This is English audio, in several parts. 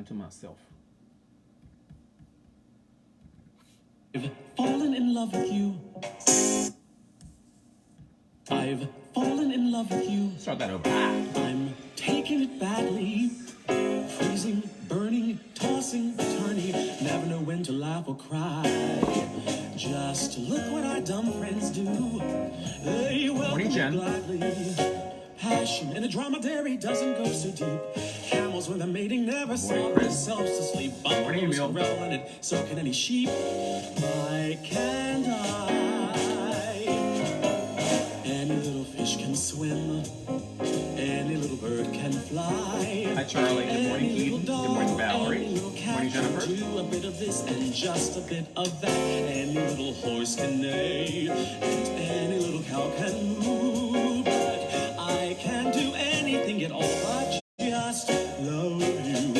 talking to myself. I've fallen in love with you. I've fallen in love with you. Start that over. I'm taking it badly. Freezing, burning, tossing, turning. Never know when to laugh or cry. Just look what our dumb friends do. They welcome it gladly. Passion in a dromedary doesn't go so deep. Camels when they're mating never saw themselves to sleep. Buffaloes relevant and so can any sheep. Why can't I? Any little fish can swim. Any little bird can fly. Hi, Charlie. Good morning, Eden. Good morning, Valerie. Good morning, Jennifer. Do a bit of this and just a bit of that. Any little horse can neigh, and any little cow can move. But I can't do anything at all but just love you.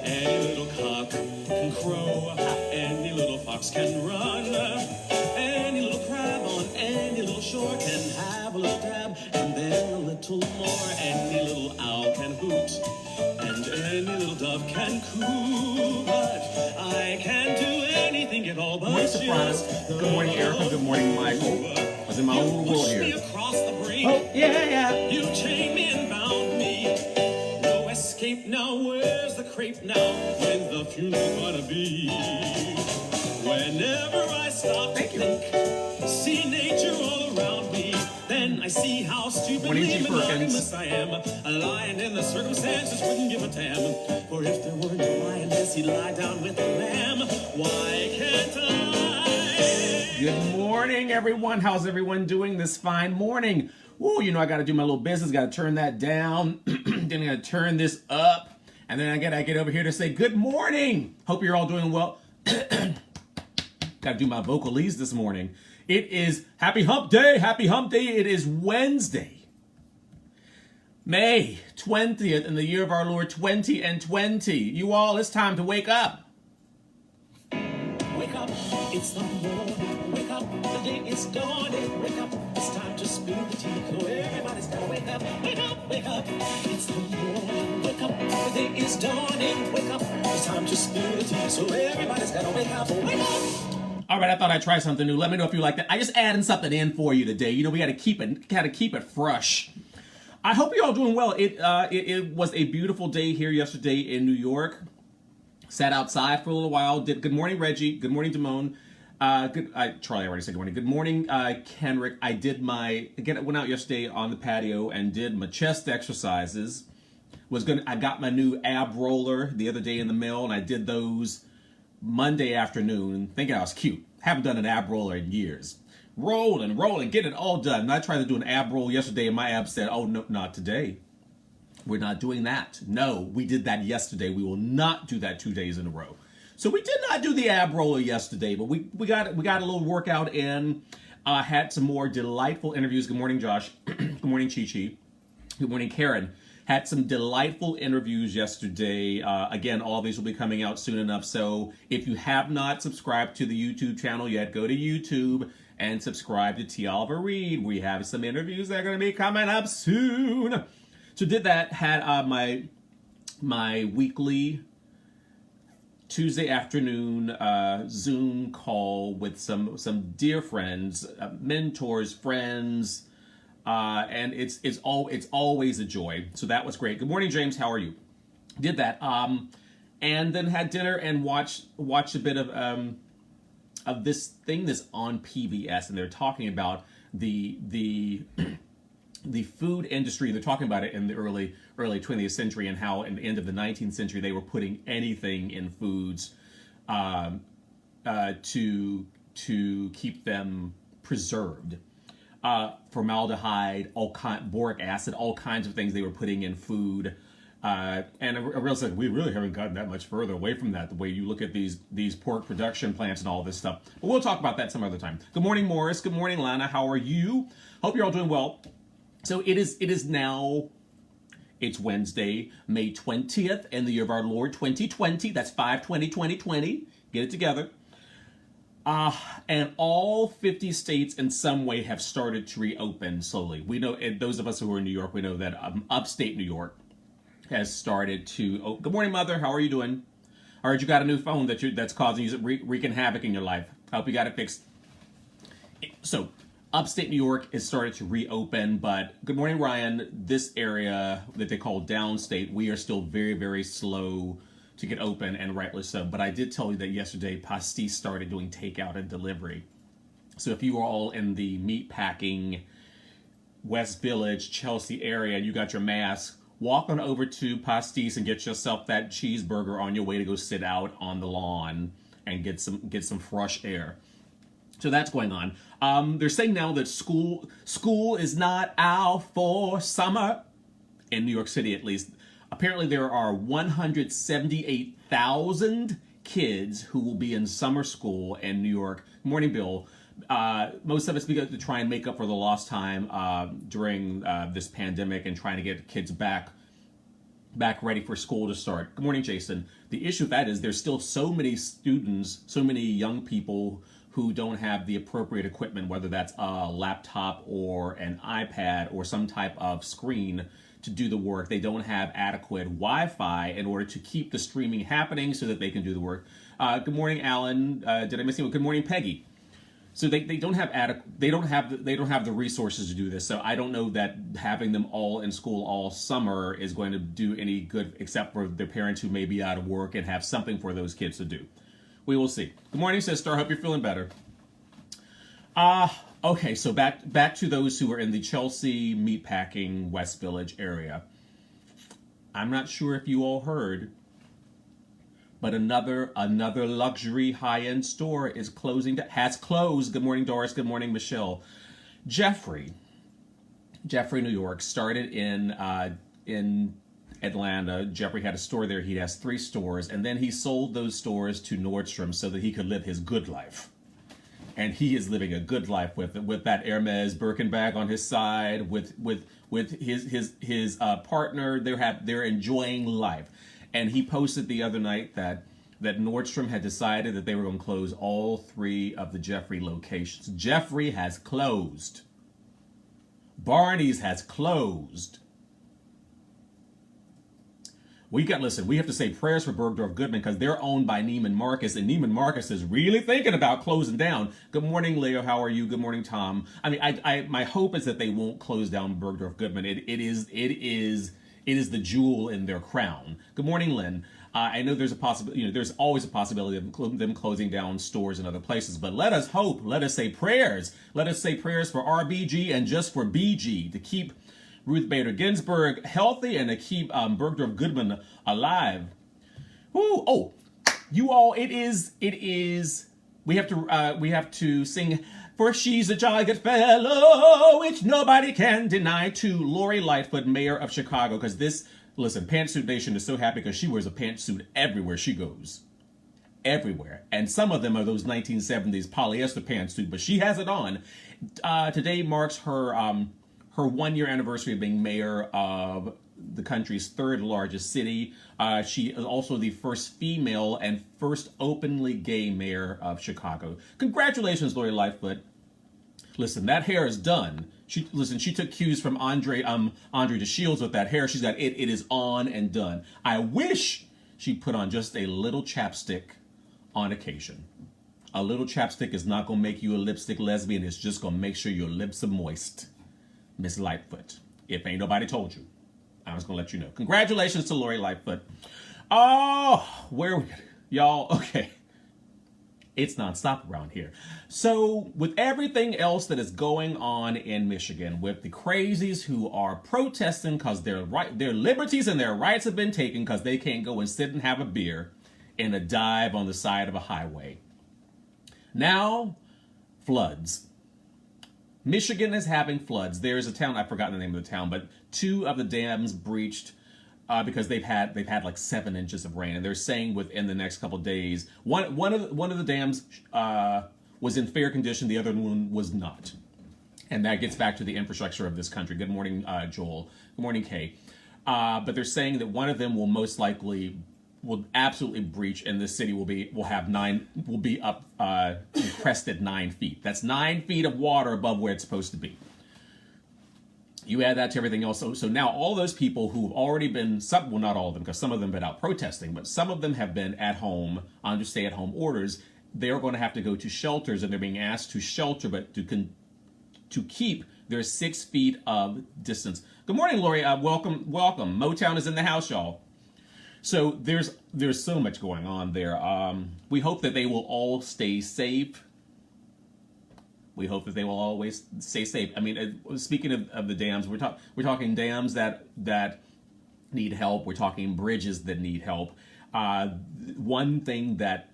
Any little cock can crow, any little fox can run, any little crab on any little shore can have a little dab, and then a little more. Any little owl can hoot, and any little dove can coo. But I can't do anything at all but just good morning, Erica. Good morning, Michael. I was in my own world here. me across the brink. Oh, yeah. You chained me and bound me. No escape now. Where's the crepe now? When's the funeral gonna be? Whenever I stop to think, see nature all around me, then I see how stupidly monogamous I am. A lion in the circumstances wouldn't give a damn. For if there were no lioness, he'd lie down with the lamb. Why can't I? Good morning, everyone. How's everyone doing this fine morning? Ooh, I got to do my little business. Got to turn that down. Then I got to turn this up. And then I get over here to say good morning. Hope you're all doing well. Got to do my vocalese this morning. It is Happy Hump Day. Happy Hump Day. It is Wednesday, May 20th in the year of our Lord 2020. You all, it's time to wake up. Wake up, it's the morning. Wake up, the day is dawning. Wake up, it's time to spill the tea. So everybody's gotta wake up. Wake up, wake up, it's the morning. Wake up, the day is dawning. Wake up, it's time to spill the tea. So everybody's gotta wake up. Wake up. All right, I thought I'd try something new. Let me know if you like that. I just adding something in for you today. We got to keep it fresh. I hope you're all doing well. It was a beautiful day here yesterday in New York. Sat outside for a little while. Good morning, Reggie. Good morning, Damone. Charlie already said good morning. Good morning, Kenrick. I went out yesterday on the patio and did my chest exercises. I got my new ab roller the other day in the mail, and I did those Monday afternoon, thinking I was cute. Haven't done an ab roller in years. Roll and get it all done. And I tried to do an ab roll yesterday, and my abs said, "Oh no, not today. We're not doing that. No, we did that yesterday. We will not do that 2 days in a row." So we did not do the ab roller yesterday, but we got a little workout in. Had some more delightful interviews. Good morning, Josh. Good morning, Chi Chi. Good morning, Karen. Had some delightful interviews yesterday. Again, all of these will be coming out soon enough. So if you have not subscribed to the YouTube channel yet, go to YouTube and subscribe to T. Oliver Reed. We have some interviews that are going to be coming up soon. So did that. Had my weekly Tuesday afternoon Zoom call with some dear friends, mentors, friends. And it's always a joy. So that was great. Good morning, James. How are you? Did that. And then had dinner and watched a bit of this thing that's on PBS, and they're talking about the food industry. They're talking about it in the early 20th century and how in the end of the 19th century they were putting anything in foods to keep them preserved. Formaldehyde, boric acid, all kinds of things they were putting in food. And I realized that we really haven't gotten that much further away from that, the way you look at these pork production plants and all this stuff. But we'll talk about that some other time. Good morning, Morris. Good morning, Lana. How are you? Hope you're all doing well. So it's Wednesday, May 20th, in the year of our Lord 2020. That's 5/20/2020. Get it together. And all 50 states in some way have started to reopen slowly. We know, and those of us who are in New York, we know that upstate New York has started to. Oh, good morning, Mother. How are you doing? I heard you got a new phone that's causing you wreaking havoc in your life. I hope you got it fixed. So, upstate New York has started to reopen, but good morning, Ryan. This area that they call downstate, we are still very, very slow to get open, and rightly so. But I did tell you that yesterday, Pastis started doing takeout and delivery. So if you are all in the meatpacking West Village, Chelsea area, and you got your mask, walk on over to Pastis and get yourself that cheeseburger on your way to go sit out on the lawn and get some fresh air. So that's going on. They're saying now that school is not out for summer in New York City, at least. Apparently, there are 178,000 kids who will be in summer school in New York. Good morning, Bill. Most of it's because to try and make up for the lost time during this pandemic and trying to get kids back ready for school to start. Good morning, Jason. The issue with that is there's still so many students, so many young people who don't have the appropriate equipment, whether that's a laptop or an iPad or some type of screen to do the work. They don't have adequate Wi-Fi in order to keep the streaming happening so that they can do the work. Good morning, Alan. Did I miss anyone? Good morning, Peggy. So they don't have the resources to do this. So I don't know that having them all in school all summer is going to do any good, except for their parents who may be out of work and have something for those kids to do. We will see. Good morning, sister. Hope you're feeling better. Okay, so back to those who are in the Chelsea meatpacking West Village area. I'm not sure if you all heard, but another luxury high-end store is has closed. Good morning, Doris. Good morning, Michelle. Jeffrey, New York, started in Atlanta. Jeffrey had a store there. He has 3 stores, and then he sold those stores to Nordstrom so that he could live his good life. And he is living a good life with that Hermes Birkin bag on his side, with his partner. They're enjoying life. And he posted the other night that Nordstrom had decided that they were going to close all 3 of the Jeffrey locations. Jeffrey has closed. Barney's has closed. We have to say prayers for Bergdorf Goodman because they're owned by Neiman Marcus, and Neiman Marcus is really thinking about closing down. Good morning, Leo. How are you? Good morning, Tom. I mean, my hope is that they won't close down Bergdorf Goodman. It is the jewel in their crown. Good morning, Lynn. I know there's a possibility. There's always a possibility of them closing down stores in other places. But let us hope. Let us say prayers. Let us say prayers for RBG and just for BG to keep Ruth Bader Ginsburg healthy and to keep Bergdorf Goodman alive. Ooh, oh, you all! It is. We have to sing. For she's a jolly good fellow, which nobody can deny, to Lori Lightfoot, mayor of Chicago. Because Pantsuit Nation is so happy because she wears a pantsuit everywhere she goes. Everywhere. And some of them are those 1970s polyester pantsuit, but she has it on. Today marks her 1-year anniversary of being mayor of the country's 3rd largest city. She is also the first female and first openly gay mayor of Chicago. Congratulations, Lori Lightfoot. Listen, that hair is done. She took cues from Andre DeShields with that hair. She's got it. It is on and done. I wish she put on just a little chapstick on occasion. A little chapstick is not going to make you a lipstick lesbian. It's just going to make sure your lips are moist. Miss Lightfoot. If ain't nobody told you, I'm just going to let you know. Congratulations to Lori Lightfoot. Oh, where are we? Y'all, okay. It's nonstop around here. So with everything else that is going on in Michigan, with the crazies who are protesting because their liberties and their rights have been taken because they can't go and sit and have a beer in a dive on the side of a highway. Now, floods. Michigan is having floods. There's a town, I've forgotten the name of the town, but 2 of the dams breached because they've had like 7 inches of rain, and they're saying within the next couple of days, one of the dams was in fair condition, the other one was not, and that gets back to the infrastructure of this country. Good morning, Joel. Good morning, Kay. But they're saying that one of them will absolutely breach, and the city will be up crested 9 feet. That's 9 feet of water above where it's supposed to be. You add that to everything else. So now all those people who've already been, well, not all of them, because some of them have been out protesting, but some of them have been at home under stay-at-home orders. They're going to have to go to shelters, and they're being asked to shelter, but to keep their 6 feet of distance. Good morning, Lori. Welcome. Motown is in the house, y'all. So there's so much going on there. We hope that they will all stay safe. We hope that they will always stay safe. I mean, speaking of the dams, we're talking dams that need help. We're talking bridges that need help. One thing that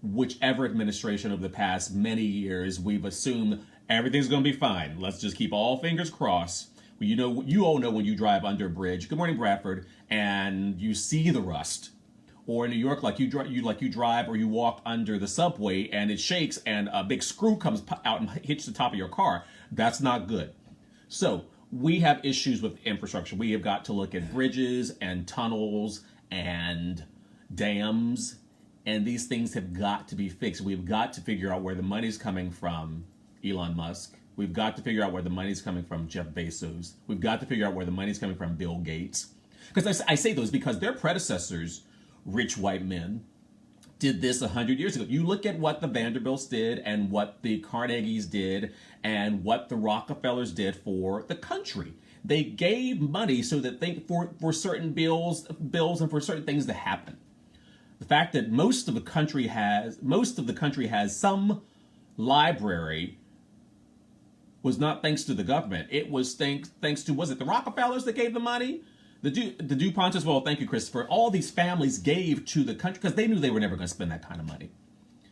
whichever administration of the past many years, we've assumed everything's going to be fine. Let's just keep all fingers crossed. You all know when you drive under a bridge. Good morning, Bradford, and you see the rust. Or in New York, like you drive or you walk under the subway and it shakes and a big screw comes out and hits the top of your car. That's not good. So we have issues with infrastructure. We have got to look at bridges and tunnels and dams, and these things have got to be fixed. We've got to figure out where the money's coming from, Elon Musk. We've got to figure out where the money's coming from, Jeff Bezos. We've got to figure out where the money's coming from, Bill Gates. Because I say those because their predecessors, rich white men, did this 100 years ago. You look at what the Vanderbilts did and what the Carnegies did and what the Rockefellers did for the country. They gave money so that for certain bills and for certain things to happen. The fact that most of the country has some library was not thanks to the government. It was thanks to, was it the Rockefellers that gave the money? The DuPonts as well, thank you, Christopher. All these families gave to the country because they knew they were never going to spend that kind of money.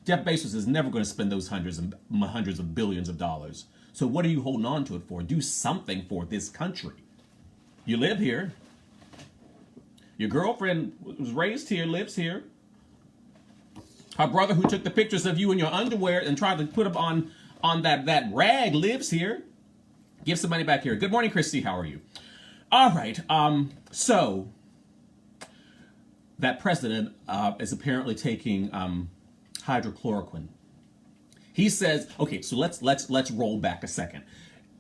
Jeff Bezos is never going to spend those hundreds of billions of dollars. So what are you holding on to it for? Do something for this country. You live here. Your girlfriend was raised here, lives here. Her brother who took the pictures of you in your underwear and tried to put them on that rag lives here. Give some money back here. Good morning, Christy. How are you? All right, so that president is apparently taking hydrochloroquine. He says, okay, so let's roll back a second.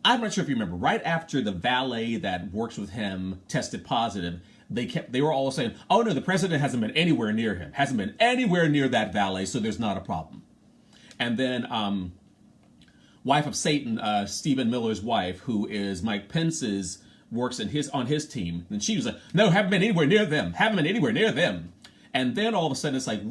I'm not sure if you remember, right after the valet that works with him tested positive, they were all saying, oh no, the president hasn't been anywhere near him, hasn't been anywhere near that valet, so there's not a problem. And then wife of Satan, Stephen Miller's wife, who is Mike Pence's, works on his team, and she was like, no, haven't been anywhere near them. And then all of a sudden it's like,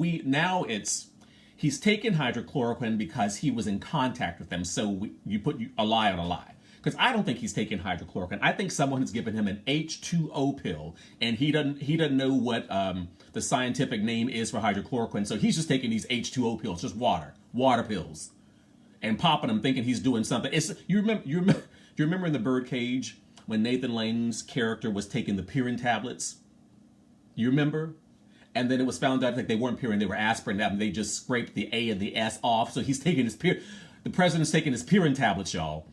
he's taken hydrochloroquine because he was in contact with them. So you put a lie on a lie. Because I don't think he's taken hydrochloroquine. I think someone has given him an H2O pill, and he doesn't know what the scientific name is for hydrochloroquine. So he's just taking these H2O pills, just water pills, and popping them, thinking he's doing something. You remember in the Birdcage when Nathan Lane's character was taking the Pirin tablets? You remember? And then it was found out that they weren't Pirin, they were aspirin, and they just scraped the A and the S off. So he's taking the president's taking his Pirin tablets, y'all.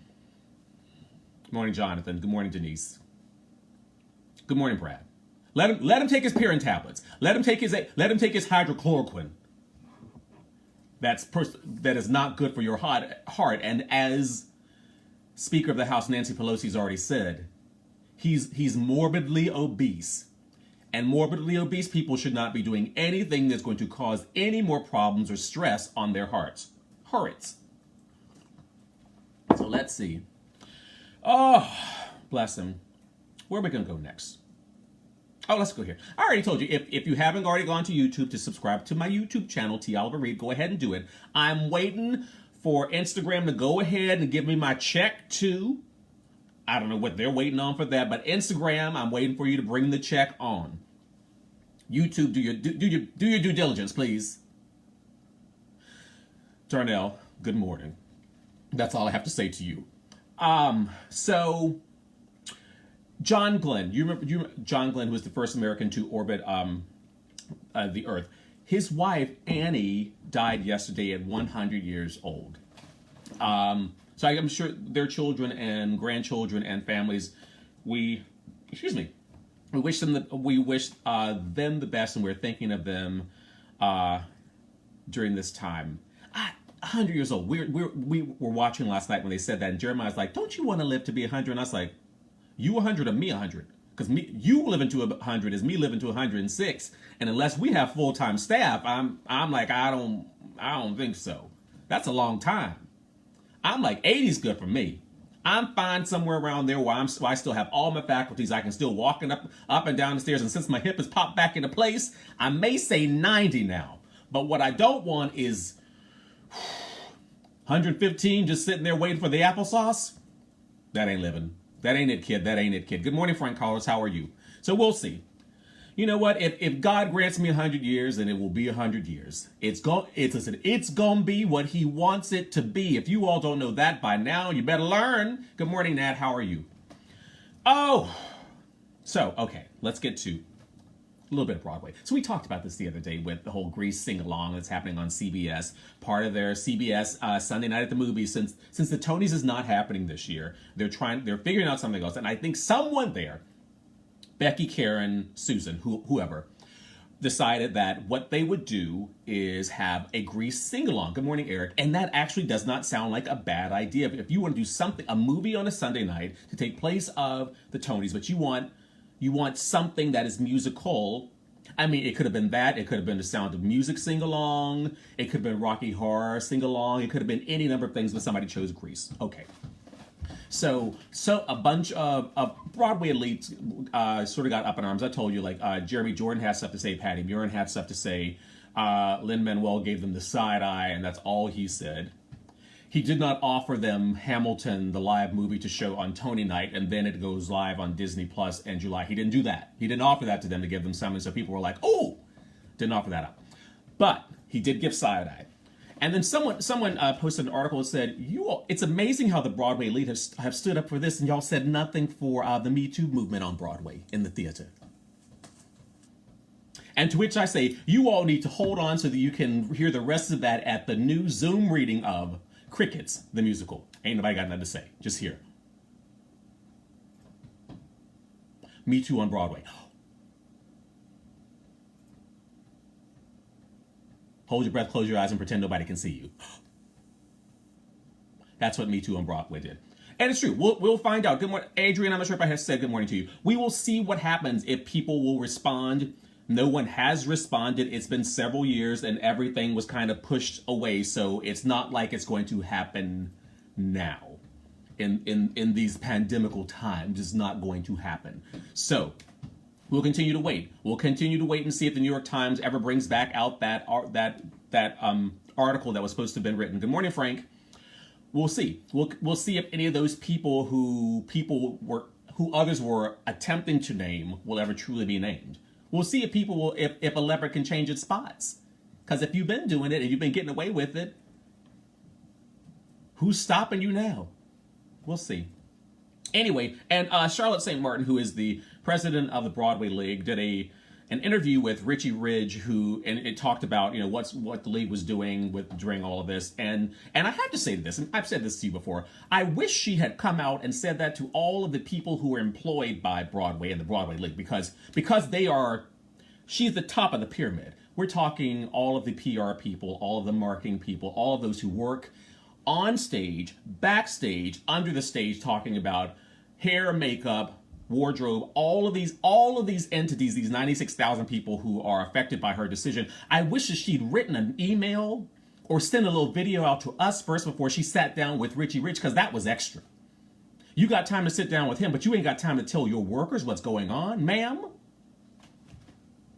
Good morning, Jonathan. Good morning, Denise. Good morning, Brad. Let him take his Pirin tablets. Let him take his hydrochloroquine. That is not good for your heart. And as Speaker of the House Nancy Pelosi has already said, he's morbidly obese. And morbidly obese people should not be doing anything that's going to cause any more problems or stress on their hearts. So let's see. Oh, bless him. Where are we going to go next? Oh, let's go here. I already told you, if you haven't already gone to YouTube to subscribe to my YouTube channel, T. Oliver Reed, go ahead and do it. I'm waiting for Instagram to go ahead and give me my check too. I don't know what they're waiting on for that, but Instagram, I'm waiting for you to bring the check on. YouTube, do your due diligence, please. Darnell, good morning. That's all I have to say to you. So John Glenn, you remember John Glenn, who was the first American to orbit the Earth. His wife Annie died yesterday at 100 years old. So I'm sure their children and grandchildren and families, we wish them the best, and we're thinking of them during this time. 100 years old. We were watching last night when they said that, and Jeremiah's like, "Don't you want to live to be 100?" And I was like, You 100 or me 100? Because you living to 100 is me living to 106, and unless we have full-time staff, I'm like I don't think so. That's a long time. I'm like 80's good for me. I'm fine somewhere around there where I still have all my faculties. I can still walk up and down the stairs, and since my hip has popped back into place, I may say 90 now. But what I don't want is 115 just sitting there waiting for the applesauce. That ain't living. That ain't it, kid. That ain't it, kid. Good morning, Frank Collins. How are you? So we'll see. You know what? If God grants me 100 years, then it will be 100 years. It's gonna be what He wants it to be. If you all don't know that by now, you better learn. Good morning, Nat. How are you? Oh, so okay. Let's get to a little bit of Broadway. So we talked about this the other day with the whole Grease sing-along that's happening on CBS, part of their CBS Sunday Night at the Movies. Since the Tonys is not happening this year, they're figuring out something else, and I think someone there, Becky, Karen, Susan, whoever, decided that what they would do is have a Grease sing-along. Good morning, Eric. And that actually does not sound like a bad idea. If you want to do a movie on a Sunday night to take place of the Tonys, but you want something that is musical. I mean, it could have been that. It could have been the Sound of Music sing-along. It could have been Rocky Horror sing-along. It could have been any number of things, but somebody chose Grease. Okay. So a bunch of Broadway elites sort of got up in arms. I told you, like Jeremy Jordan has stuff to say, Patty Murin had stuff to say, Lin-Manuel gave them the side eye, and that's all he said. He did not offer them Hamilton, the live movie, to show on Tony Night, and then it goes live on Disney Plus in July. He didn't do that. He didn't offer that to them to give them something, so people were like, oh, didn't offer that up. But he did give side eye. And then someone posted an article that said, it's amazing how the Broadway elite have stood up for this, and y'all said nothing for the Me Too movement on Broadway in the theater. And to which I say, you all need to hold on so that you can hear the rest of that at the new Zoom reading of Crickets, the musical. Ain't nobody got nothing to say. Just here. Me Too on Broadway. Hold your breath, close your eyes, and pretend nobody can see you. That's what Me Too on Broadway did. And it's true. We'll find out. Good morning, Adrian. I'm not sure if I have said good morning to you. We will see what happens if people will respond. No one has responded. It's been several years, and everything was kind of pushed away. So it's not like it's going to happen now. In these pandemical times, it's not going to happen. So we'll continue to wait. We'll continue to wait and see if the New York Times ever brings back out that article that was supposed to have been written. Good morning, Frank. We'll see. We'll see if any of those people who others were attempting to name will ever truly be named. We'll see if people will if a leopard can change its spots. Because if you've been doing it and you've been getting away with it, who's stopping you now? We'll see. Anyway, and Charlotte St. Martin, who is the president of the Broadway League, did an interview with Richie Ridge, and it talked about what the league was doing during all of this, and I have to say this, and I've said this to you before. I wish she had come out and said that to all of the people who are employed by Broadway and the Broadway League, because she's the top of the pyramid. We're talking all of the PR people, all of the marketing people, all of those who work on stage, backstage, under the stage, talking about hair, makeup, wardrobe, all of these entities, these 96,000 people who are affected by her decision. I wish that she'd written an email or sent a little video out to us first before she sat down with Richie Rich, because that was extra. You got time to sit down with him, but you ain't got time to tell your workers what's going on, ma'am.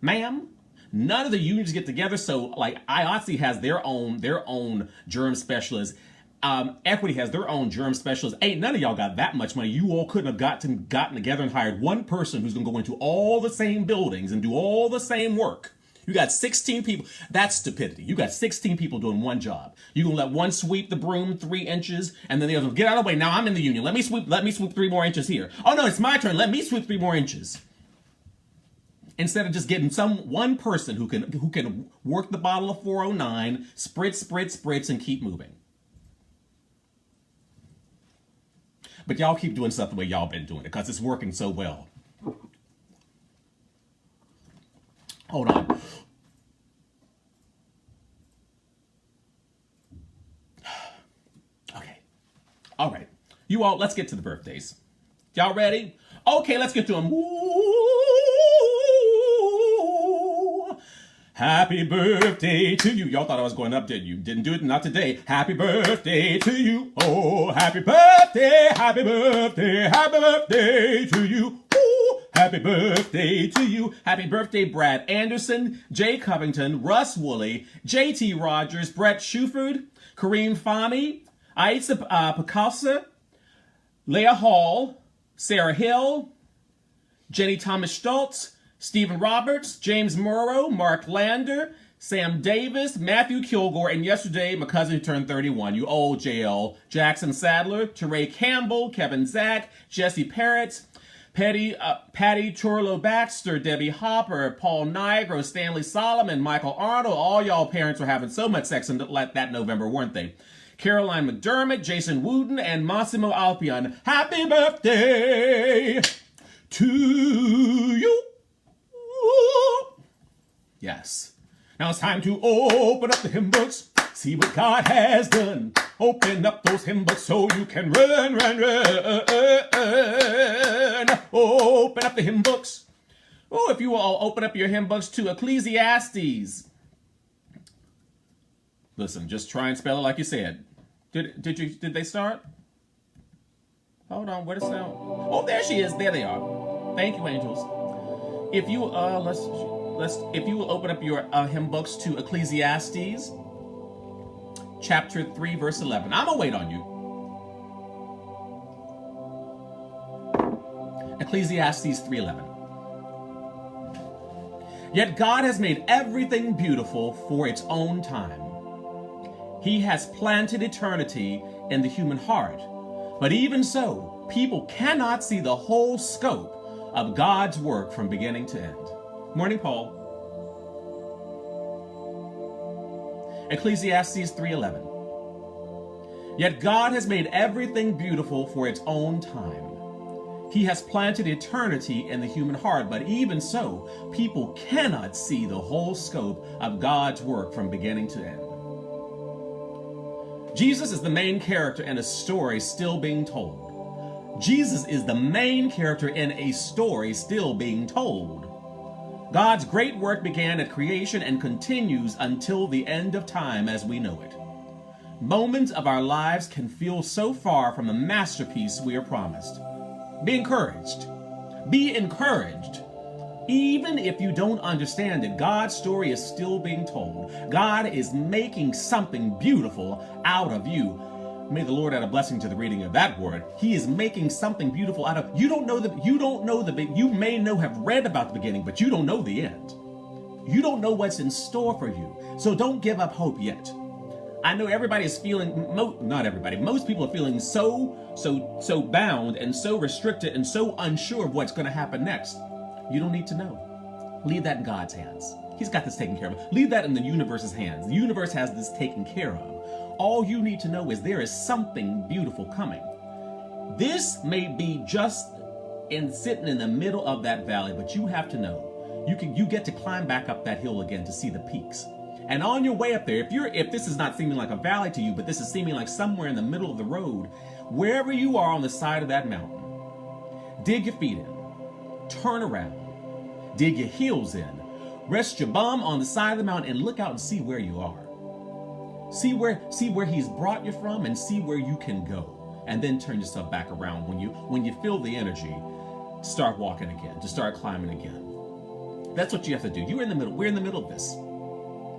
None of the unions get together, so like IATSE has their own germ specialists. Equity has their own germ specialists. Ain't none of y'all got that much money. You all couldn't have gotten together and hired one person who's going to go into all the same buildings and do all the same work. You got 16 people. That's stupidity. You got 16 people doing one job. You're going to let one sweep the broom 3 inches, and then the other, get out of the way. Now I'm in the union. Let me sweep 3 more inches here. Oh no, it's my turn. Let me sweep 3 more inches. Instead of just getting one person who can work the bottle of 409, spritz, and keep moving. But y'all keep doing stuff the way y'all been doing it, because it's working so well. Hold on. Okay. All right. You all, let's get to the birthdays. Y'all ready? Okay, let's get to them. Happy birthday to you. Y'all thought I was going up, didn't you? Didn't do it, not today. Happy birthday to you. Oh, happy birthday, happy birthday, happy birthday to you. Ooh, happy birthday to you. Happy birthday, Brad Anderson, Jay Covington, Russ Woolley, JT Rogers, Brett Shuford, Kareem Fahmy, Aitza Picasa, Leah Hall, Sarah Hill, Jenny Thomas Stoltz, Stephen Roberts, James Morrow, Mark Lander, Sam Davis, Matthew Kilgore, and yesterday, my cousin who turned 31, you old JL, Jackson Sadler, Teray Campbell, Kevin Zack, Jesse Parrott, Patty Chorlo Baxter, Debbie Hopper, Paul Nigro, Stanley Solomon, Michael Arnold. All y'all parents were having so much sex in that November, weren't they? Caroline McDermott, Jason Wooten, and Massimo Alpion. Happy birthday to you. Yes. Now it's time to open up the hymn books, see what God has done. Open up those hymn books so you can run. Open up the hymn books. Oh, if you will all open up your hymn books to Ecclesiastes. Listen, just try and spell it like you said. Did they start? Hold on, where's the sound? Oh, there she is. There they are. Thank you, angels. If you if you will open up your hymn books to Ecclesiastes, chapter 3, verse 11. I'm gonna wait on you. Ecclesiastes 3:11. Yet God has made everything beautiful for its own time. He has planted eternity in the human heart. But even so, people cannot see the whole scope of God's work from beginning to end. Morning, Paul. Ecclesiastes 3:11. Yet God has made everything beautiful for its own time. He has planted eternity in the human heart, but even so, people cannot see the whole scope of God's work from beginning to end. Jesus is the main character in a story still being told. Jesus is the main character in a story still being told. God's great work began at creation and continues until the end of time as we know it. Moments of our lives can feel so far from the masterpiece we are promised. Be encouraged. Be encouraged. Even if you don't understand it, God's story is still being told. God is making something beautiful out of you. May the Lord add a blessing to the reading of that word. He is making something beautiful out of you. You may have read about the beginning, but you don't know the end. You don't know what's in store for you. So don't give up hope yet. I know everybody is feeling, not everybody, most people are feeling so bound and so restricted and so unsure of what's going to happen next. You don't need to know. Leave that in God's hands. He's got this taken care of. Leave that in the universe's hands. The universe has this taken care of. All you need to know is there is something beautiful coming. This may be just sitting in the middle of that valley, but you have to know. You get to climb back up that hill again to see the peaks. And on your way up there, if this is not seeming like a valley to you, but this is seeming like somewhere in the middle of the road, wherever you are on the side of that mountain, dig your feet in, turn around, dig your heels in, rest your bum on the side of the mountain and look out and see where you are. See where he's brought you from and see where you can go. And then turn yourself back around when you feel the energy, start walking again, to start climbing again. That's what you have to do. You're in the middle. We're in the middle of this.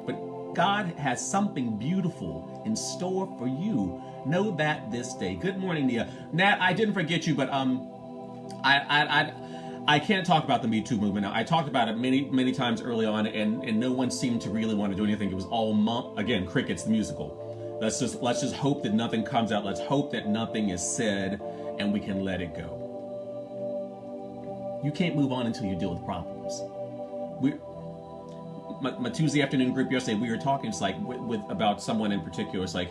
But God has something beautiful in store for you. Know that this day. Good morning, Nia. Nat, I didn't forget you, but I can't talk about the Me Too movement now. I talked about it many times early on, and no one seemed to really want to do anything. It was all again, Crickets the musical. Let's just hope that nothing comes out. Let's hope that nothing is said, and we can let it go. You can't move on until you deal with problems. My Tuesday afternoon group yesterday, we were talking. It's like about someone in particular. It's like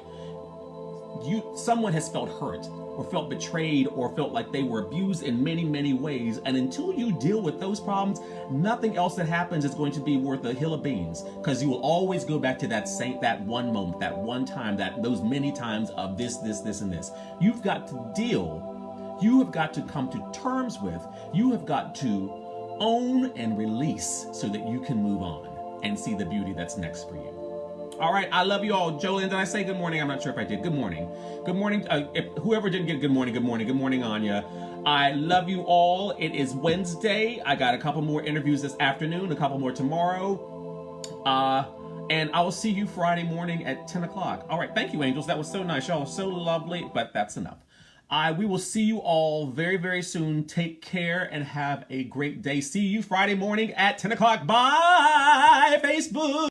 someone has felt hurt, or felt betrayed, or felt like they were abused in many ways. And until you deal with those problems, nothing else that happens is going to be worth a hill of beans, because you will always go back to that one moment, that one time, those many times of this, and this. You've got to deal you have got to come to terms with, you have got to own and release so that you can move on and see the beauty that's next for you. All right, I love you all. Jolene, did I say good morning? I'm not sure if I did. Good morning. Good morning. If whoever didn't get good morning, good morning. Good morning, Anya. I love you all. It is Wednesday. I got a couple more interviews this afternoon, a couple more tomorrow. And I will see you Friday morning at 10 o'clock. All right, thank you, angels. That was so nice. Y'all are so lovely, but that's enough. We will see you all very, very soon. Take care and have a great day. See you Friday morning at 10 o'clock. Bye, Facebook.